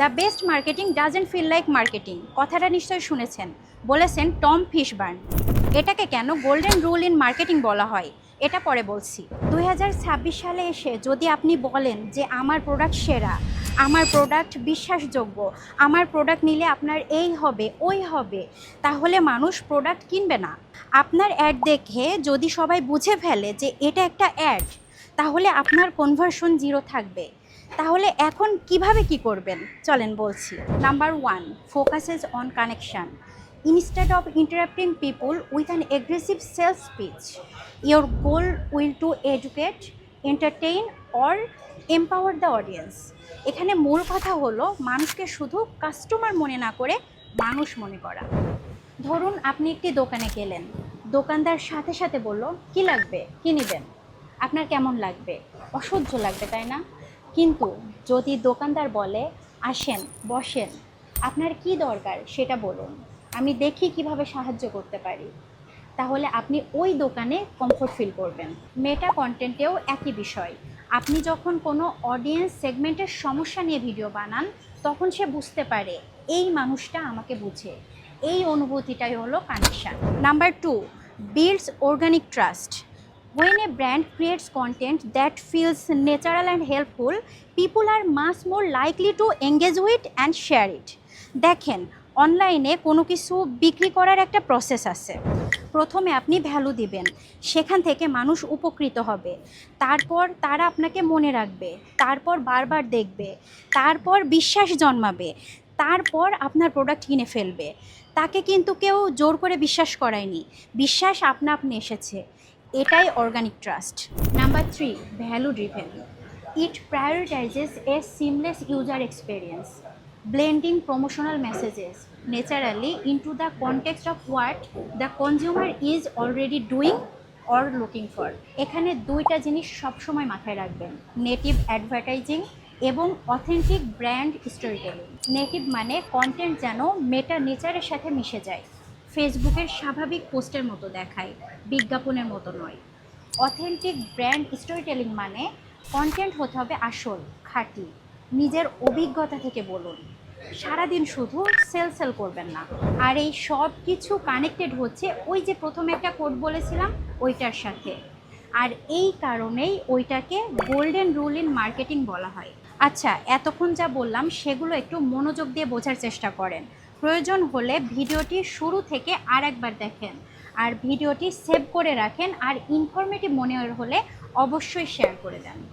The best marketing doesn't feel like marketing, কথাটা নিশ্চয়ই শুনেছেন। বলেছেন টম ফিশবার্ন। এটাকে কেন গোল্ডেন রুল ইন মার্কেটিং বলা হয় এটা পরে বলছি। 2026 সালে এসে যদি আপনি বলেন যে আমার প্রোডাক্ট সেরা, আমার প্রোডাক্ট বিশ্বাসযোগ্য, আমার প্রোডাক্ট নিলে আপনার এই হবে ওই হবে, তাহলে মানুষ প্রোডাক্ট কিনবে না। আপনার অ্যাড দেখে যদি সবাই বুঝে ফেলে যে এটা একটা অ্যাড, তাহলে আপনার কনভার্সন জিরো থাকবে। তাহলে এখন কিভাবে কি করবেন চলেন বলছি। Number 1, focuses on connection. Instead of interrupting people with an aggressive sales pitch, your goal will to educate, entertain or empower the audience. এখানে মূল কথা হলো মানুষকে শুধু কাস্টমার মনে না করে মানুষ মনে করা। ধরুন আপনি একটি দোকানে গেলেন, দোকানদার সাথে সাথে বলল কি লাগবে, কি নেবেন, আপনার কেমন লাগবে? অসহ্য লাগবে, তাই না? কিন্তু যদি দোকানদার বলে আসেন বসেন, আপনার কি দরকার সেটা বলুন, আমি দেখি কিভাবে সাহায্য করতে পারি, তাহলে আপনি ওই দোকানে কমফোর্ট ফিল করবেন। মেটা কন্টেন্টেও একই বিষয়। আপনি যখন কোনো অডিয়েন্স সেগমেন্টের সমস্যা নিয়ে ভিডিও বানান, তখন সে বুঝতে পারে এই মানুষটা আমাকে বুঝে। এই অনুভূতিটাই হলো connection. Number 2, builds organic trust. When a brand creates content that feels natural and helpful, people are much more likely to engage with and share it. দেখেন, অনলাইনে কোনো কিছু বিক্রি করার একটা প্রসেস আছে। প্রথমে আপনি ভ্যালু দিবেন, সেখান থেকে মানুষ উপকৃত হবে, তারপর তারা আপনাকে মনে রাখবে, তারপর বারবার দেখবে, তারপর বিশ্বাস জন্মাবে, তারপর আপনার প্রোডাক্ট কিনে ফেলবে। তাকে কিন্তু কেউ জোর করে বিশ্বাস করায়নি, বিশ্বাস আপনা আপনি এসেছে। এটাই organic trust. Number 3, value driven. It prioritises a seamless user experience, blending promotional messages naturally into the context of what the consumer is already doing or looking for. এখানে দুইটা জিনিস সবসময় মাথায় রাখবেন, নেটিভ অ্যাডভার্টাইজিং এবং authentic brand story telling. Native মানে content যেন মেটা নেচারের সাথে মিশে যায়, ফেসবুকের স্বাভাবিক পোস্টের মতো দেখায়, বিজ্ঞাপনের মতো নয়। অথেন্টিক ব্র্যান্ড স্টোরি টেলিং মানে কন্টেন্ট হতে হবে আসল, খাঁটি, নিজের অভিজ্ঞতা থেকে বলুন। সারাদিন শুধু সেল করবেন না। আর এই সব কিছু কানেক্টেড হচ্ছে ওই যে প্রথমে একটা কোড বলেছিলাম ওইটার সাথে। আর এই কারণেই ওইটাকে গোল্ডেন রুল ইন মার্কেটিং বলা হয়। আচ্ছা, এতক্ষণ যা বললাম সেগুলো একটু মনোযোগ দিয়ে বোঝার চেষ্টা করেন। প্রয়োজন হলে ভিডিওটি শুরু থেকে আর একবার দেখেন, আর ভিডিওটি সেভ করে রাখেন, আর ইনফরমেটিভ মনে হলে অবশ্যই শেয়ার করে দেন।